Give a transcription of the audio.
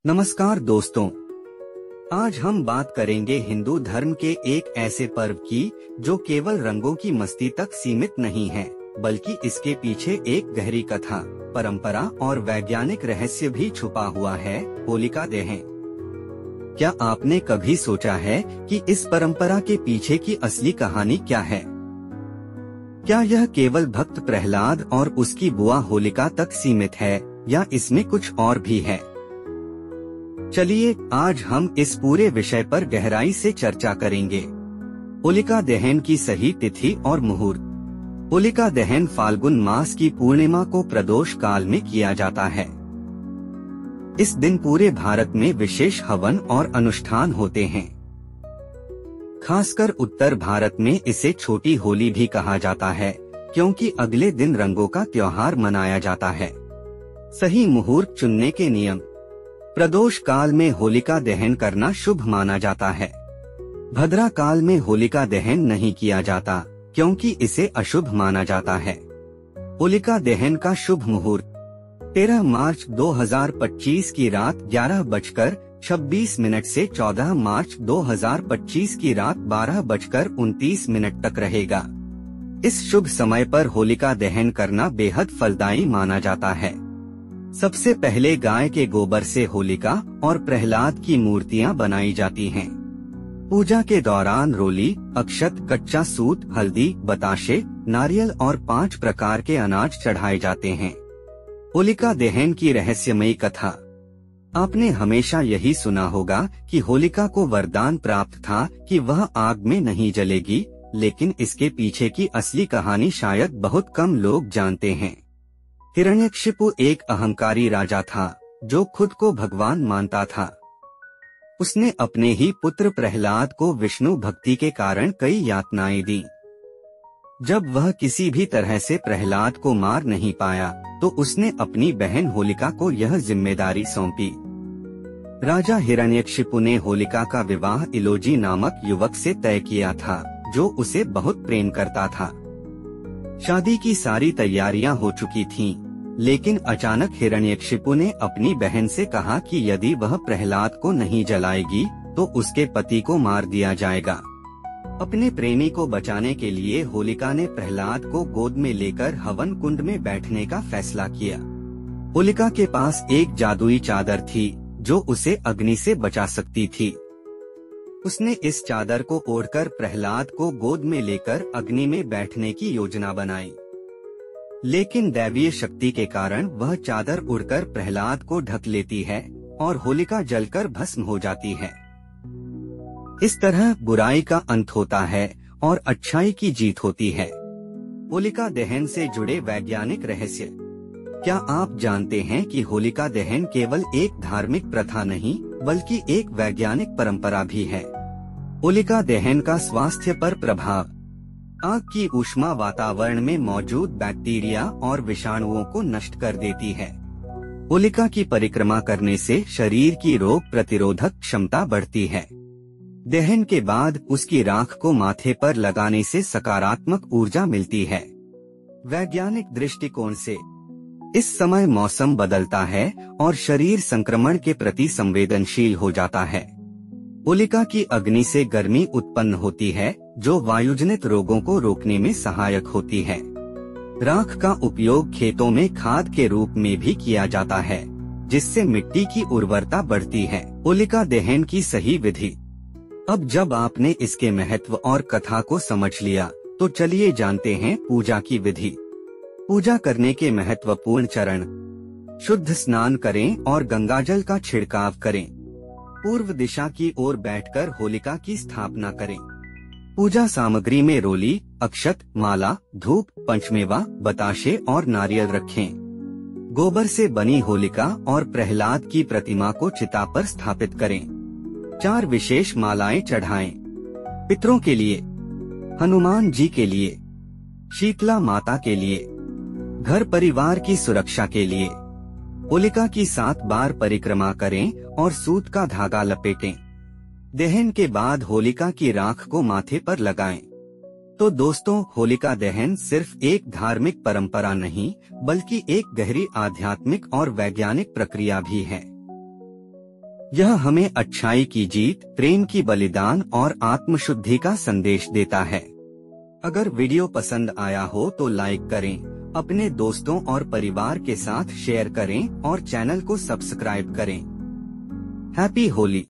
नमस्कार दोस्तों, आज हम बात करेंगे हिंदू धर्म के एक ऐसे पर्व की जो केवल रंगों की मस्ती तक सीमित नहीं है, बल्कि इसके पीछे एक गहरी कथा, परंपरा और वैज्ञानिक रहस्य भी छुपा हुआ है। होलिका दहन। क्या आपने कभी सोचा है कि इस परंपरा के पीछे की असली कहानी क्या है? क्या यह केवल भक्त प्रहलाद और उसकी बुआ होलिका तक सीमित है या इसमें कुछ और भी है? चलिए आज हम इस पूरे विषय पर गहराई से चर्चा करेंगे। होलिका दहन की सही तिथि और मुहूर्त। होलिका दहन फाल्गुन मास की पूर्णिमा को प्रदोष काल में किया जाता है। इस दिन पूरे भारत में विशेष हवन और अनुष्ठान होते हैं। खासकर उत्तर भारत में इसे छोटी होली भी कहा जाता है, क्योंकि अगले दिन रंगों का त्योहार मनाया जाता है। सही मुहूर्त चुनने के नियम। प्रदोष काल में होलिका दहन करना शुभ माना जाता है। भद्रा काल में होलिका दहन नहीं किया जाता, क्योंकि इसे अशुभ माना जाता है। होलिका दहन का शुभ मुहूर्त 13 मार्च 2025 की रात 11:26 से 14 मार्च 2025 की रात 12:29 तक रहेगा। इस शुभ समय पर होलिका दहन करना बेहद फलदायी माना जाता है। सबसे पहले गाय के गोबर से होलिका और प्रहलाद की मूर्तियां बनाई जाती हैं। पूजा के दौरान रोली, अक्षत, कच्चा सूत, हल्दी, बताशे, नारियल और 5 प्रकार के अनाज चढ़ाए जाते हैं। होलिका दहन की रहस्यमयी कथा। आपने हमेशा यही सुना होगा कि होलिका को वरदान प्राप्त था कि वह आग में नहीं जलेगी, लेकिन इसके पीछे की असली कहानी शायद बहुत कम लोग जानते हैं। हिरण्यकशिपु एक अहंकारी राजा था जो खुद को भगवान मानता था। उसने अपने ही पुत्र प्रहलाद को विष्णु भक्ति के कारण कई यातनाएं दी। जब वह किसी भी तरह से प्रहलाद को मार नहीं पाया, तो उसने अपनी बहन होलिका को यह जिम्मेदारी सौंपी। राजा हिरण्यकशिपु ने होलिका का विवाह इलोजी नामक युवक से तय किया था, जो उसे बहुत प्रेम करता था। शादी की सारी तैयारियां हो चुकी थीं, लेकिन अचानक हिरण्यकशिपु ने अपनी बहन से कहा कि यदि वह प्रहलाद को नहीं जलाएगी तो उसके पति को मार दिया जाएगा। अपने प्रेमी को बचाने के लिए होलिका ने प्रहलाद को गोद में लेकर हवन कुंड में बैठने का फैसला किया। होलिका के पास एक जादुई चादर थी जो उसे अग्नि से बचा सकती थी। उसने इस चादर को ओढ़कर प्रहलाद को गोद में लेकर अग्नि में बैठने की योजना बनाई, लेकिन दैवीय शक्ति के कारण वह चादर उड़कर प्रहलाद को ढक लेती है और होलिका जलकर भस्म हो जाती है। इस तरह बुराई का अंत होता है और अच्छाई की जीत होती है। होलिका दहन से जुड़े वैज्ञानिक रहस्य। क्या आप जानते हैं कि होलिका दहन केवल एक धार्मिक प्रथा नहीं, बल्कि एक वैज्ञानिक परंपरा भी है। होलिका दहन का स्वास्थ्य पर प्रभाव। आग की ऊष्मा वातावरण में मौजूद बैक्टीरिया और विषाणुओं को नष्ट कर देती है। होलिका की परिक्रमा करने से शरीर की रोग प्रतिरोधक क्षमता बढ़ती है। दहन के बाद उसकी राख को माथे पर लगाने से सकारात्मक ऊर्जा मिलती है। वैज्ञानिक दृष्टिकोण से इस समय मौसम बदलता है और शरीर संक्रमण के प्रति संवेदनशील हो जाता है। होलिका की अग्नि से गर्मी उत्पन्न होती है, जो वायुजनित रोगों को रोकने में सहायक होती है। राख का उपयोग खेतों में खाद के रूप में भी किया जाता है, जिससे मिट्टी की उर्वरता बढ़ती है। होलिका दहन की सही विधि। अब जब आपने इसके महत्व और कथा को समझ लिया, तो चलिए जानते हैं पूजा की विधि। पूजा करने के महत्वपूर्ण चरण। शुद्ध स्नान करें और गंगाजल का छिड़काव करें। पूर्व दिशा की ओर बैठकर होलिका की स्थापना करें। पूजा सामग्री में रोली, अक्षत, माला, धूप, पंचमेवा, बताशे और नारियल रखें। गोबर से बनी होलिका और प्रहलाद की प्रतिमा को चिता पर स्थापित करें। 4 विशेष मालाएं चढ़ाएं। पितरों के लिए, हनुमान जी के लिए, शीतला माता के लिए, घर परिवार की सुरक्षा के लिए। होलिका की 7 बार परिक्रमा करें और सूत का धागा लपेटें। दहन के बाद होलिका की राख को माथे पर लगाएं। तो दोस्तों, होलिका दहन सिर्फ एक धार्मिक परंपरा नहीं, बल्कि एक गहरी आध्यात्मिक और वैज्ञानिक प्रक्रिया भी है। यह हमें अच्छाई की जीत, प्रेम की बलिदान और आत्मशुद्धि का संदेश देता है। अगर वीडियो पसंद आया हो तो लाइक करें, अपने दोस्तों और परिवार के साथ शेयर करें और चैनल को सब्सक्राइब करें। हैप्पी होली।